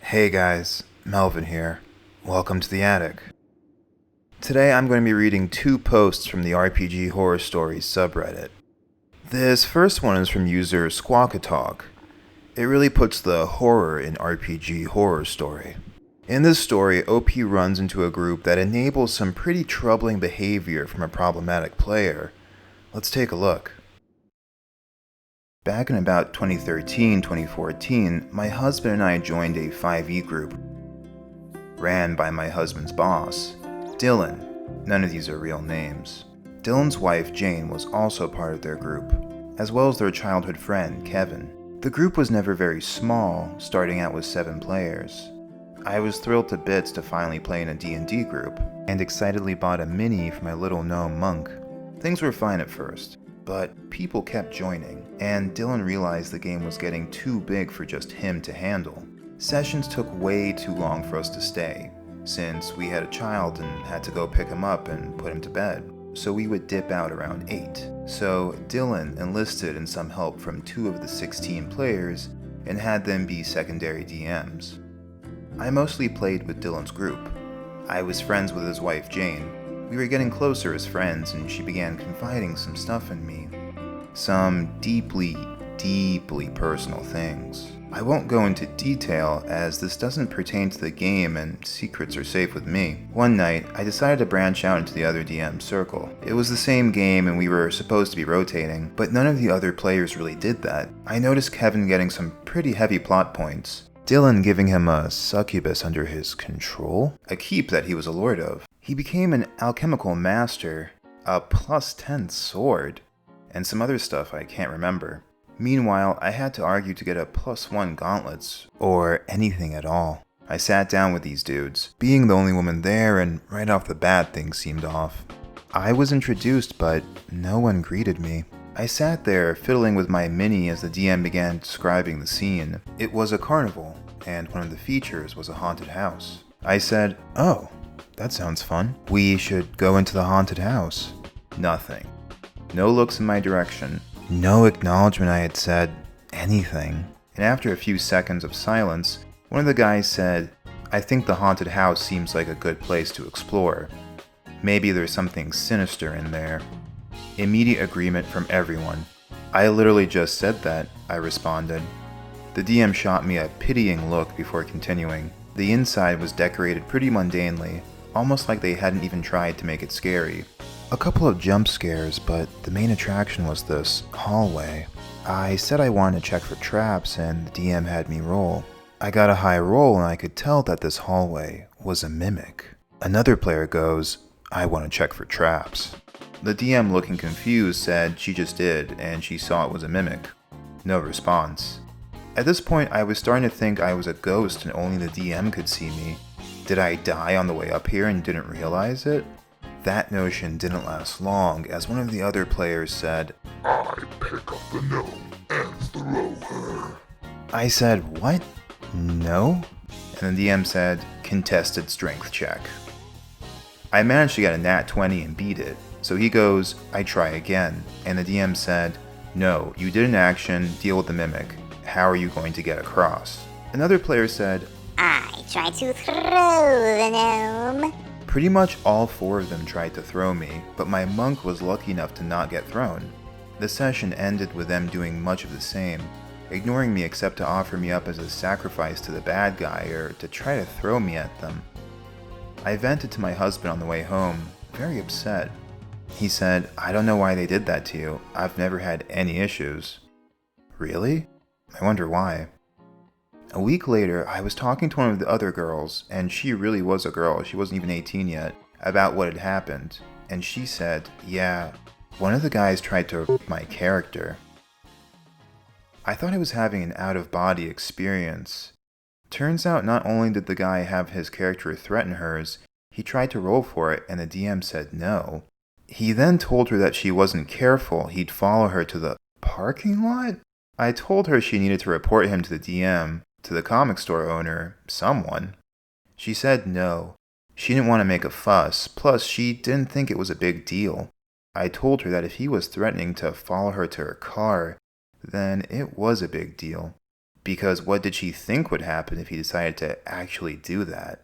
Hey guys, Melvin here. Welcome to the attic. Today I'm going to be reading two posts from the RPG Horror Stories subreddit. This first one is from user Squawkatalk. It really puts the horror in RPG Horror Story. In this story, OP runs into a group that enables some pretty troubling behavior from a problematic player. Let's take a look. Back in about 2013-2014, my husband and I joined a 5e group ran by my husband's boss, Dylan. None of these are real names. Dylan's wife, Jane, was also part of their group, as well as their childhood friend, Kevin. The group was never very small, starting out with 7 players. I was thrilled to bits to finally play in a D&D group, and excitedly bought a mini for my little gnome monk. Things were fine at first, but people kept joining, and Dylan realized the game was getting too big for just him to handle. Sessions took way too long for us to stay, since we had a child and had to go pick him up and put him to bed, so we would dip out around 8. So Dylan enlisted in some help from 2 of the 16 players and had them be secondary DMs. I mostly played with Dylan's group. I was friends with his wife Jane. We were getting closer as friends, and she began confiding some stuff in me. Some deeply personal things. I won't go into detail, as this doesn't pertain to the game and secrets are safe with me. One night, I decided to branch out into the other DM circle. It was the same game and we were supposed to be rotating, but none of the other players really did that. I noticed Kevin getting some pretty heavy plot points. Dylan giving him a succubus under his control, a keep that he was a lord of. He became an alchemical master, a +10 sword, and some other stuff I can't remember. Meanwhile, I had to argue to get a +1 gauntlets, or anything at all. I sat down with these dudes, being the only woman there, and right off the bat things seemed off. I was introduced, but no one greeted me. I sat there fiddling with my mini as the DM began describing the scene. It was a carnival, and one of the features was a haunted house. I said, "Oh, that sounds fun. We should go into the haunted house." Nothing. No looks in my direction. No acknowledgement I had said anything. And after a few seconds of silence, one of the guys said, "I think the haunted house seems like a good place to explore. Maybe there's something sinister in there." Immediate agreement from everyone. "I literally just said that," I responded. The DM shot me a pitying look before continuing. The inside was decorated pretty mundanely, almost like they hadn't even tried to make it scary. A couple of jump scares, but the main attraction was this hallway. I said I wanted to check for traps, and the DM had me roll. I got a high roll, and I could tell that this hallway was a mimic. Another player goes, "I want to check for traps." The DM, looking confused, said she just did, and she saw it was a mimic. No response. At this point, I was starting to think I was a ghost and only the DM could see me. Did I die on the way up here and didn't realize it? That notion didn't last long, as one of the other players said, "I pick up the gnome and throw her." I said, "What? No?" And the DM said, "Contested strength check." I managed to get a nat 20 and beat it, so he goes, "I try again," and the DM said, "No, you did an action, deal with the mimic. How are you going to get across?" Another player said, "I try to throw the gnome." Pretty much all 4 of them tried to throw me, but my monk was lucky enough to not get thrown. The session ended with them doing much of the same, ignoring me except to offer me up as a sacrifice to the bad guy or to try to throw me at them. I vented to my husband on the way home, very upset. He said, "I don't know why they did that to you. I've never had any issues." Really? I wonder why. A week later, I was talking to one of the other girls, and she really was a girl, she wasn't even 18 yet, about what had happened, and she said, "Yeah, one of the guys tried to rape my character." I thought I was having an out-of-body experience. Turns out not only did the guy have his character threaten hers, he tried to roll for it and the DM said no. He then told her that she wasn't careful, he'd follow her to the parking lot? I told her she needed to report him to the DM, to the comic store owner, someone. She said no. She didn't want to make a fuss, plus she didn't think it was a big deal. I told her that if he was threatening to follow her to her car, then it was a big deal. because what did she think would happen if he decided to actually do that?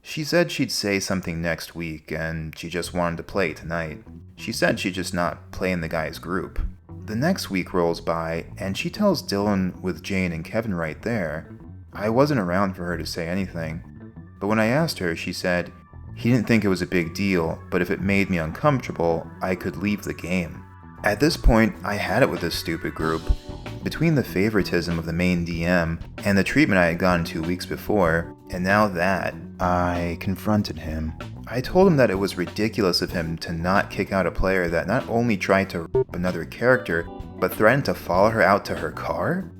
She said she'd say something next week, and she just wanted to play tonight. She said she'd just not play in the guy's group. The next week rolls by, and she tells Dylan with Jane and Kevin right there. I wasn't around for her to say anything, but when I asked her, she said he didn't think it was a big deal, but if it made me uncomfortable, I could leave the game. At this point, I had it with this stupid group. Between the favoritism of the main DM and the treatment I had gotten 2 weeks before, and now that, I confronted him. I told him that it was ridiculous of him to not kick out a player that not only tried to rip another character, but threatened to follow her out to her car?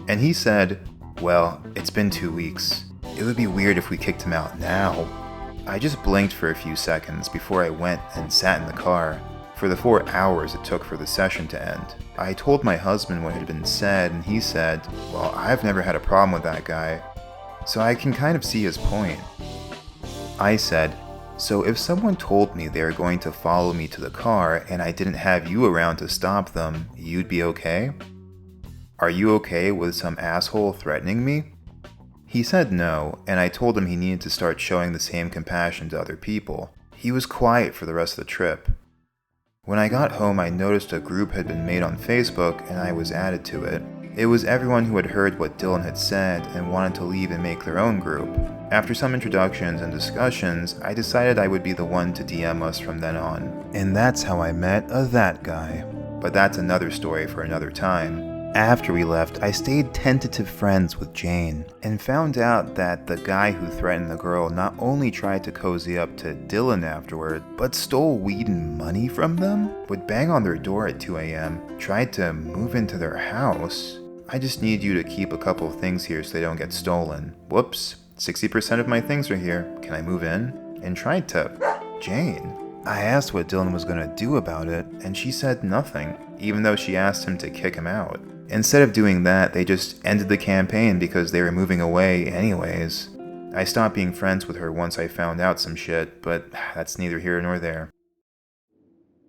And he said, well, it's been 2 weeks. It would be weird if we kicked him out now. I just blinked for a few seconds before I went and sat in the car. For the 4 hours it took for the session to end. I told my husband what had been said, and he said, well, I've never had a problem with that guy, so I can kind of see his point. I said, so if someone told me they were going to follow me to the car and I didn't have you around to stop them, you'd be okay? Are you okay with some asshole threatening me? He said no, and I told him he needed to start showing the same compassion to other people. He was quiet for the rest of the trip. When I got home, I noticed a group had been made on Facebook and I was added to it. It was everyone who had heard what Dylan had said and wanted to leave and make their own group. After some introductions and discussions, I decided I would be the one to DM us from then on. And that's how I met that guy. But that's another story for another time. After we left, I stayed tentative friends with Jane, and found out that the guy who threatened the girl not only tried to cozy up to Dylan afterward, but stole weed and money from them, would bang on their door at 2 a.m., tried to move into their house. I just need you to keep a couple of things here so they don't get stolen. Whoops, 60% of my things are here. Can I move in? And tried to... Jane. I asked what Dylan was going to do about it, and she said nothing, even though she asked him to kick him out. Instead of doing that, they just ended the campaign because they were moving away anyways. I stopped being friends with her once I found out some shit, but that's neither here nor there.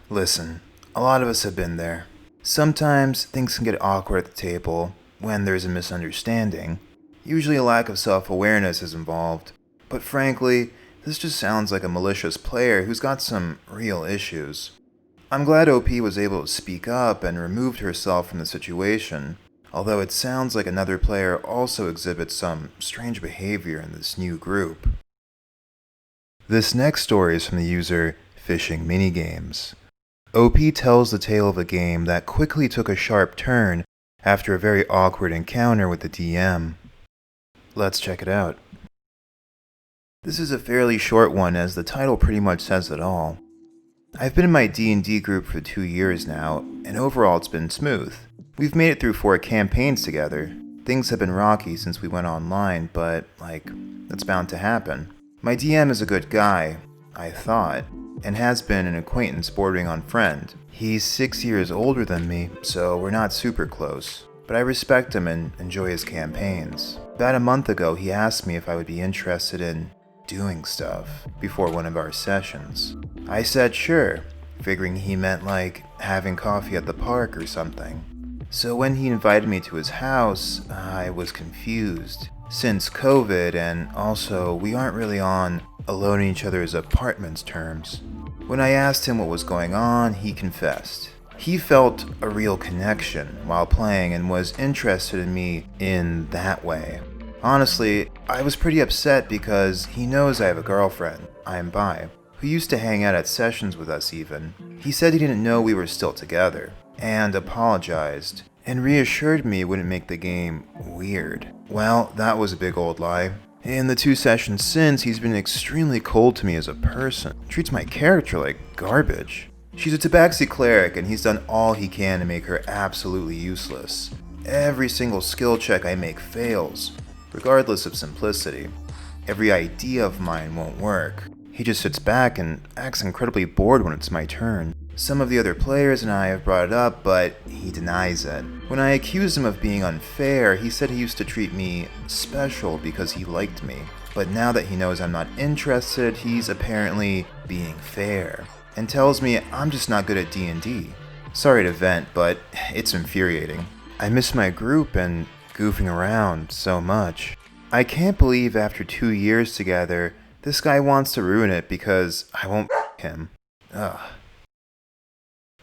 Listen, a lot of us have been there. Sometimes things can get awkward at the table when there's a misunderstanding. Usually a lack of self-awareness is involved, but frankly, this just sounds like a malicious player who's got some real issues. I'm glad OP was able to speak up and removed herself from the situation, although it sounds like another player also exhibits some strange behavior in this new group. This next story is from the user Fishing Minigames. OP tells the tale of a game that quickly took a sharp turn after a very awkward encounter with the DM. Let's check it out. This is a fairly short one as the title pretty much says it all. I've been in my D&D group for 2 years now, and overall it's been smooth. We've made it through 4 campaigns together. Things have been rocky since we went online, but, that's bound to happen. My DM is a good guy, I thought, and has been an acquaintance bordering on friend. He's 6 years older than me, so we're not super close, but I respect him and enjoy his campaigns. About a month ago, he asked me if I would be interested in doing stuff before one of our sessions. I said sure, figuring he meant having coffee at the park or something. So when he invited me to his house, I was confused. Since COVID, and also we aren't really on alone in each other's apartments terms. When I asked him what was going on, he confessed. He felt a real connection while playing and was interested in me in that way. Honestly, I was pretty upset because he knows I have a girlfriend, I am bi, who used to hang out at sessions with us even. He said he didn't know we were still together, and apologized, and reassured me it wouldn't make the game weird. Well, that was a big old lie. In the 2 sessions since, he's been extremely cold to me as a person, treats my character like garbage. She's a Tabaxi cleric, and he's done all he can to make her absolutely useless. Every single skill check I make fails, regardless of simplicity. Every idea of mine won't work. He just sits back and acts incredibly bored when it's my turn. Some of the other players and I have brought it up, but he denies it. When I accused him of being unfair, he said he used to treat me special because he liked me. But now that he knows I'm not interested, he's apparently being fair, and tells me I'm just not good at D&D. Sorry to vent, but it's infuriating. I miss my group and goofing around so much. I can't believe after 2 years together, this guy wants to ruin it because I won't him. Ugh.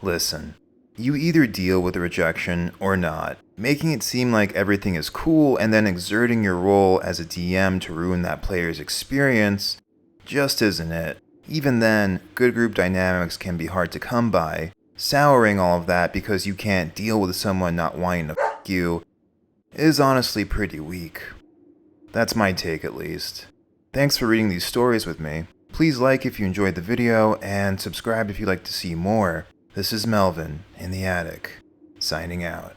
Listen, you either deal with the rejection or not. Making it seem like everything is cool and then exerting your role as a DM to ruin that player's experience just isn't it. Even then, good group dynamics can be hard to come by. Souring all of that because you can't deal with someone not wanting to you is honestly pretty weak. That's my take at least. Thanks for reading these stories with me. Please like if you enjoyed the video and subscribe if you'd like to see more. This is Melvin in the attic, signing out.